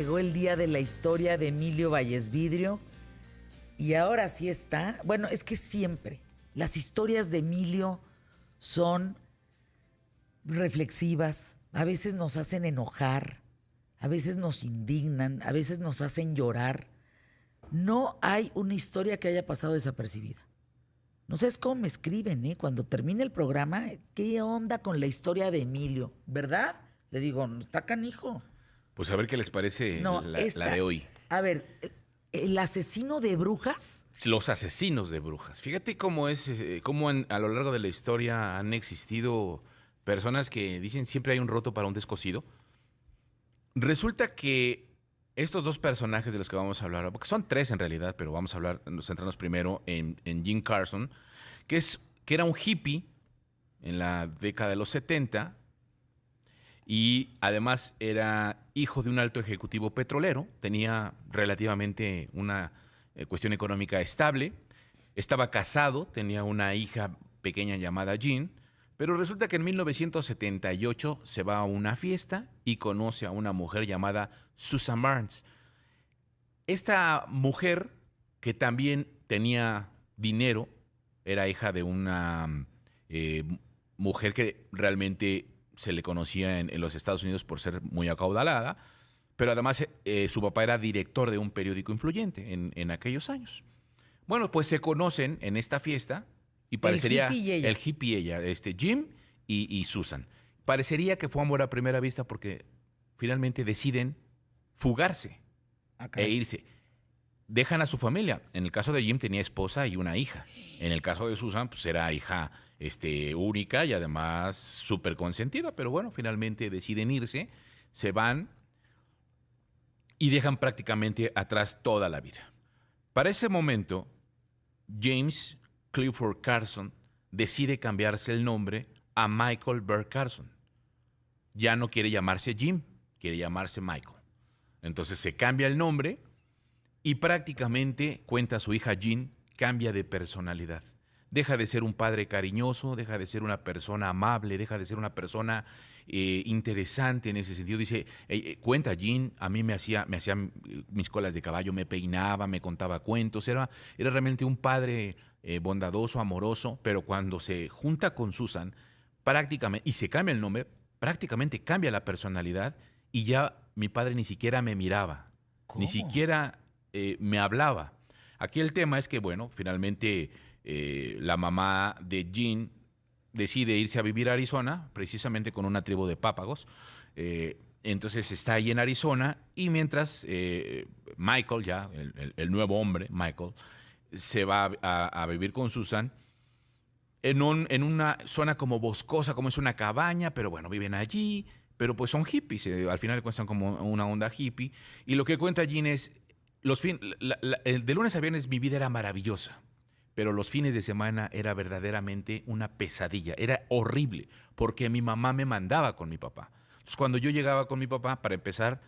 Llegó el día de la historia de Emilio Valles Vidrio y ahora sí está. Bueno, es que siempre las historias de Emilio son reflexivas, a veces nos hacen enojar, a veces nos indignan, a veces nos hacen llorar. No hay una historia que haya pasado desapercibida. No sabes cómo me escriben, ¿eh? Cuando termine el programa, ¿qué onda con la historia de Emilio? ¿Verdad? Le digo, no está canijo. Pues a ver qué les parece No, la de hoy. A ver, el asesino de brujas. Los asesinos de brujas. Fíjate cómo es, a lo largo de la historia han existido personas que dicen siempre hay un roto para un descosido. Resulta que estos dos personajes de los que vamos a hablar, porque son tres en realidad, pero vamos a hablar, nos centramos primero en Jim Carson, que era un hippie en la década de los 70 y además era hijo de un alto ejecutivo petrolero, tenía relativamente una cuestión económica estable, estaba casado, tenía una hija pequeña llamada Jean, pero resulta que en 1978 se va a una fiesta y conoce a una mujer llamada Susan Barnes. Esta mujer, que también tenía dinero, era hija de una eh, mujer que realmente se le conocía en los Estados Unidos por ser muy acaudalada, pero además su papá era director de un periódico influyente en aquellos años. Bueno, pues se conocen en esta fiesta y El parecería hippie y ella. el hippie y ella, Jim y Susan. Parecería que fue amor a primera vista porque finalmente deciden fugarse Acá. e irse. Dejan a su familia. En el caso de Jim tenía esposa y una hija. En el caso de Susan, pues era hija única y además súper consentida. Pero bueno, finalmente deciden irse, se van y dejan prácticamente atrás toda la vida. Para ese momento, James Clifford Carson decide cambiarse el nombre a Michael Burr Carson. Ya no quiere llamarse Jim, quiere llamarse Michael. Entonces se cambia el nombre y prácticamente, cuenta su hija Jean, cambia de personalidad. Deja de ser un padre cariñoso, deja de ser una persona amable, deja de ser una persona interesante en ese sentido. Dice, cuenta Jean, a mí me hacía mis colas de caballo, me peinaba, me contaba cuentos, era realmente un padre bondadoso, amoroso, pero cuando se junta con Susan, prácticamente, y se cambia el nombre, prácticamente cambia la personalidad y ya mi padre ni siquiera me miraba, ni ¿Cómo? siquiera me hablaba. Aquí el tema es que, bueno, finalmente la mamá de Jean decide irse a vivir a Arizona, precisamente con una tribu de pápagos. Entonces está ahí en Arizona y mientras Michael, ya el nuevo hombre, Michael, se va a vivir con Susan en una zona como boscosa, como es una cabaña, pero bueno, viven allí, pero pues son hippies, al final cuentan como una onda hippie. Y lo que cuenta Jean es, de lunes a viernes mi vida era maravillosa, pero los fines de semana era verdaderamente una pesadilla, era horrible, porque mi mamá me mandaba con mi papá. Entonces cuando yo llegaba con mi papá, para empezar,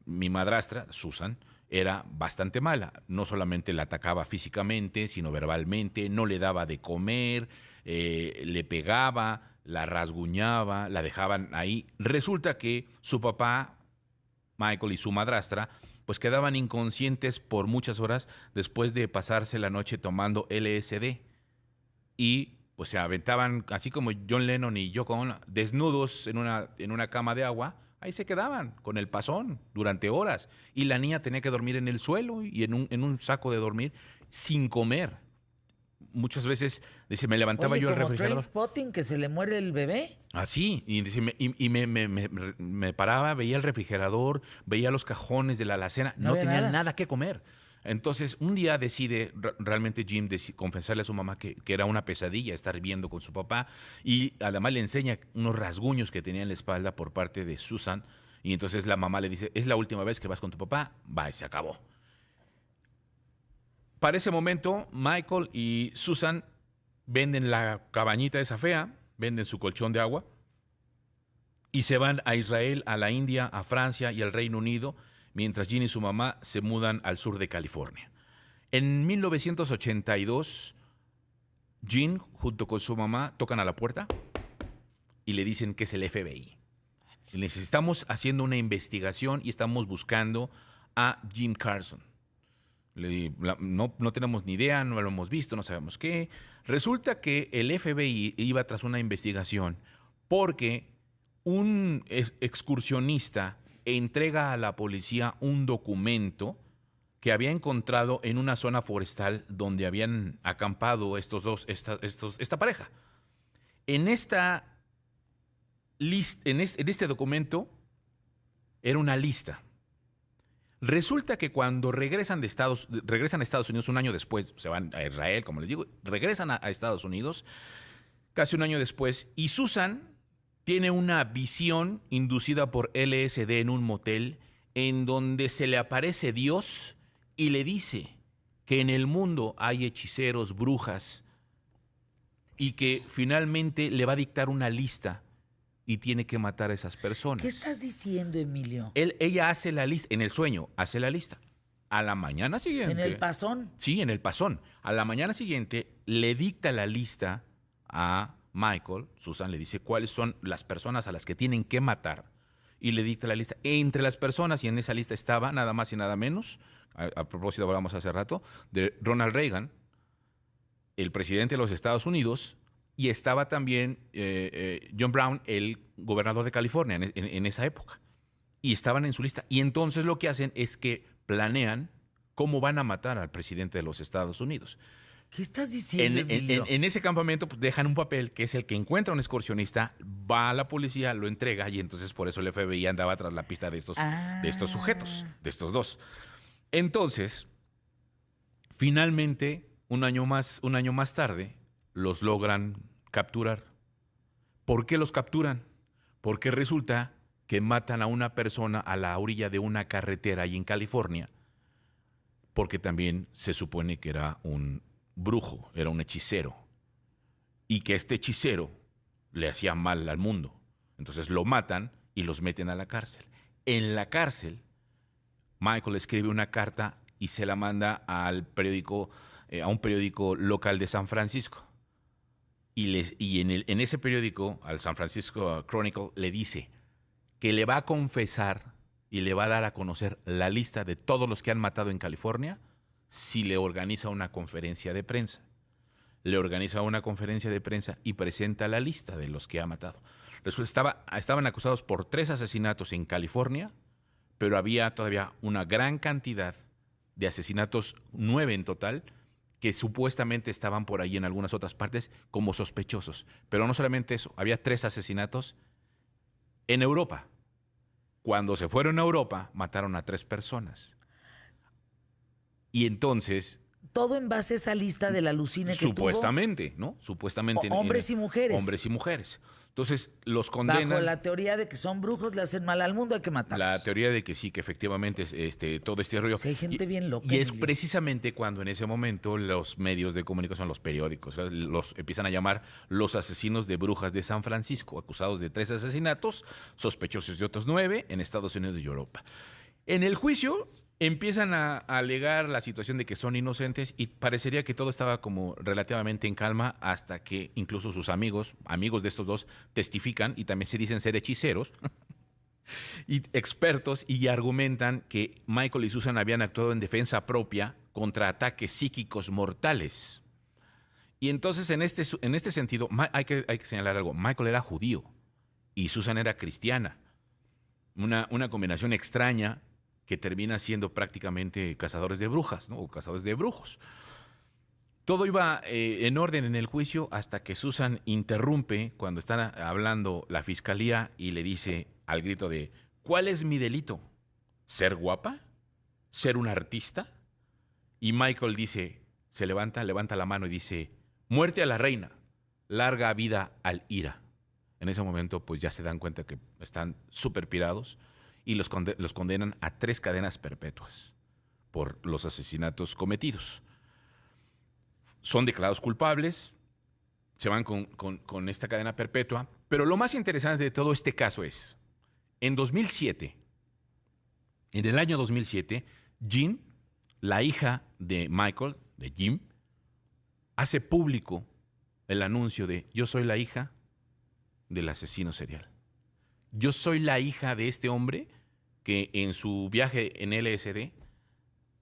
mi madrastra, Susan, era bastante mala. No solamente la atacaba físicamente, sino verbalmente, no le daba de comer, le pegaba, la rasguñaba, la dejaban ahí. Resulta que su papá, Michael, y su madrastra, pues quedaban inconscientes por muchas horas después de pasarse la noche tomando LSD. Y pues se aventaban, así como John Lennon y Yoko Ono, desnudos en una cama de agua. Ahí se quedaban con el pasón durante horas. Y la niña tenía que dormir en el suelo y en un saco de dormir sin comer. Muchas veces, dice, me levantaba Oye, yo al como refrigerador. Trainspotting, que se le muere el bebé. Así, y, dice, me paraba, veía el refrigerador, veía los cajones de la alacena, No no había tenían nada. nada que comer. Entonces, un día decide realmente Jim confesarle a su mamá que era una pesadilla estar viviendo con su papá y además le enseña unos rasguños que tenía en la espalda por parte de Susan. Y entonces la mamá le dice, es la última vez que vas con tu papá, va y se acabó. Para ese momento, Michael y Susan venden la cabañita esa fea, venden su colchón de agua y se van a Israel, a la India, a Francia y al Reino Unido, mientras Jean y su mamá se mudan al sur de California. En 1982, Jean, junto con su mamá, tocan a la puerta y le dicen que es el FBI. Estamos haciendo una investigación y estamos buscando a Jim Carson. No tenemos ni idea, no lo hemos visto, no sabemos qué. Resulta que el FBI iba tras una investigación porque un excursionista entrega a la policía un documento que había encontrado en una zona forestal donde habían acampado esta pareja. En esta lista, en este documento era una lista. Resulta que cuando regresan a Estados Unidos un año después, se van a Israel, como les digo, regresan a Estados Unidos casi un año después, y Susan tiene una visión inducida por LSD en un motel en donde se le aparece Dios y le dice que en el mundo hay hechiceros, brujas, y que finalmente le va a dictar una lista y tiene que matar a esas personas. ¿Qué estás diciendo, Emilio? Ella hace la lista, en el sueño, hace la lista. A la mañana siguiente. ¿En el pasón? Sí, en el pasón. A la mañana siguiente le dicta la lista a Michael. Susan le dice cuáles son las personas a las que tienen que matar. Y le dicta la lista. Entre las personas, y en esa lista estaba nada más y nada menos, a propósito hablamos hace rato, de Ronald Reagan, el presidente de los Estados Unidos, y estaba también John Brown, el gobernador de California en esa época. Y estaban en su lista. Y entonces lo que hacen es que planean cómo van a matar al presidente de los Estados Unidos. ¿Qué estás diciendo, Emilio? En ese campamento pues, dejan un papel que es el que encuentra a un excursionista, va a la policía, lo entrega, y entonces por eso el FBI andaba tras la pista de estos sujetos, de estos dos. Entonces, finalmente, un año más tarde, los logran capturar. ¿Por qué los capturan? Porque resulta que matan a una persona a la orilla de una carretera ahí en California, porque también se supone que era un brujo, era un hechicero, y que este hechicero le hacía mal al mundo. Entonces lo matan y los meten a la cárcel. En la cárcel, Michael escribe una carta y se la manda al periódico, a un periódico local de San Francisco. Y en ese periódico, al San Francisco Chronicle, le dice que le va a confesar y le va a dar a conocer la lista de todos los que han matado en California si le organiza una conferencia de prensa. Le organiza una conferencia de prensa y presenta la lista de los que ha matado. Estaban acusados por 3 asesinatos en California, pero había todavía una gran cantidad de asesinatos, 9 en total, que supuestamente estaban por ahí en algunas otras partes como sospechosos. Pero no solamente eso, había 3 asesinatos en Europa. Cuando se fueron a Europa, mataron a 3 personas. Y entonces... Todo en base a esa lista de la alucine que supuestamente, tuvo. ¿no? Supuestamente. Hombres y mujeres. Hombres y mujeres. Entonces, los condenan. Bajo la teoría de que son brujos, le hacen mal al mundo, hay que matarlos. La teoría de que sí, que efectivamente todo este rollo. Sí, hay gente bien loca. Y es precisamente cuando en ese momento los medios de comunicación, los periódicos, los empiezan a llamar los asesinos de brujas de San Francisco, acusados de 3 asesinatos, sospechosos de otros 9 en Estados Unidos y Europa. En el juicio empiezan a alegar la situación de que son inocentes y parecería que todo estaba como relativamente en calma hasta que incluso sus amigos de estos dos, testifican y también se dicen ser hechiceros y expertos y argumentan que Michael y Susan habían actuado en defensa propia contra ataques psíquicos mortales. Y entonces en este sentido hay que señalar algo. Michael era judío y Susan era cristiana. Una combinación extraña que termina siendo prácticamente cazadores de brujas, ¿no? O cazadores de brujos. Todo iba en orden en el juicio hasta que Susan interrumpe cuando están hablando la fiscalía y le dice al grito de ¿cuál es mi delito? ¿Ser guapa? ¿Ser un artista? Y Michael levanta la mano y dice muerte a la reina, larga vida al ira. En ese momento pues ya se dan cuenta que están súper pirados y los condenan a 3 cadenas perpetuas por los asesinatos cometidos. Son declarados culpables, se van con esta cadena perpetua, pero lo más interesante de todo este caso es, en el año 2007, Jean, la hija de Michael, de Jim, hace público el anuncio de yo soy la hija del asesino serial. Yo soy la hija de este hombre que en su viaje en LSD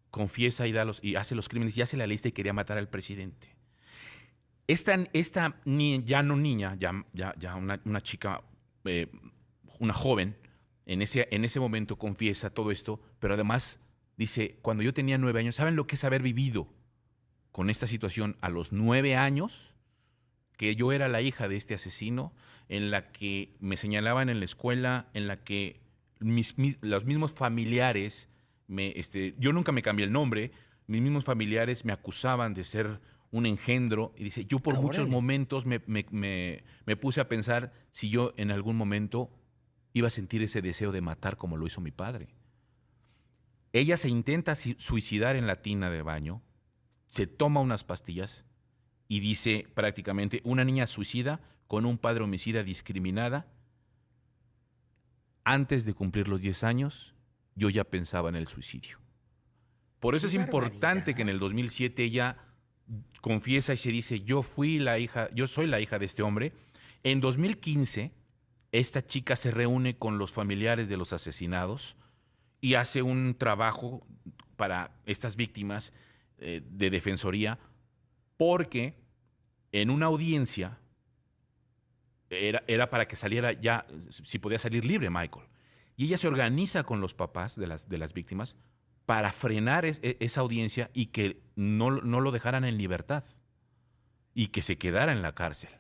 confiesa y hace los crímenes y hace la lista y quería matar al presidente. Esta niña, ya no niña, ya una chica, una joven, en ese momento confiesa todo esto, pero además dice, cuando yo tenía 9 años, ¿saben lo que es haber vivido con esta situación a los 9 años? Que yo era la hija de este asesino, en la que me señalaban en la escuela, en la que los mismos familiares, yo nunca me cambié el nombre, mis mismos familiares me acusaban de ser un engendro, y dice, yo por muchos momentos me puse a pensar si yo en algún momento iba a sentir ese deseo de matar como lo hizo mi padre. Ella se intenta suicidar en la tina de baño, se toma unas pastillas y dice prácticamente, una niña suicida con un padre homicida discriminada, antes de cumplir los 10 años, yo ya pensaba en el suicidio. Por eso es importante que en el 2007 ella confiesa y se dice, yo soy la hija de este hombre. En 2015, esta chica se reúne con los familiares de los asesinados y hace un trabajo para estas víctimas de defensoría, porque en una audiencia era para que saliera ya, si podía salir libre Michael. Y ella se organiza con los papás de las víctimas para frenar esa audiencia y que no lo dejaran en libertad y que se quedara en la cárcel.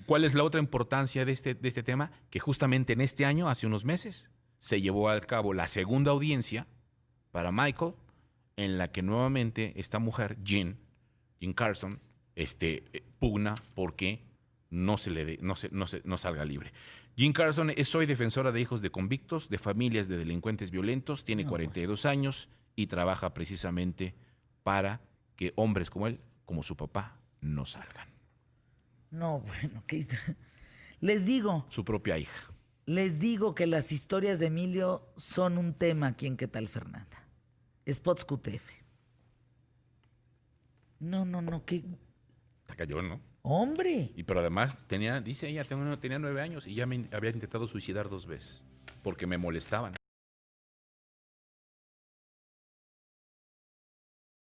¿Cuál es la otra importancia de este tema? Que justamente en este año, hace unos meses, se llevó a cabo la segunda audiencia para Michael, en la que nuevamente esta mujer, Jean Carson, pugna porque no salga libre. Jean Carson soy defensora de hijos de convictos, de familias de delincuentes violentos, tiene 42 años y trabaja precisamente para que hombres como él, como su papá, no salgan. No, bueno, les digo. Su propia hija. Les digo que las historias de Emilio son un tema aquí en ¿Qué tal, Fernanda? Spots QTF. No, ¿qué? Está cayón, ¿no? ¡Hombre! Pero además, dice ella, tenía 9 años y ya me había intentado suicidar 2 veces porque me molestaban.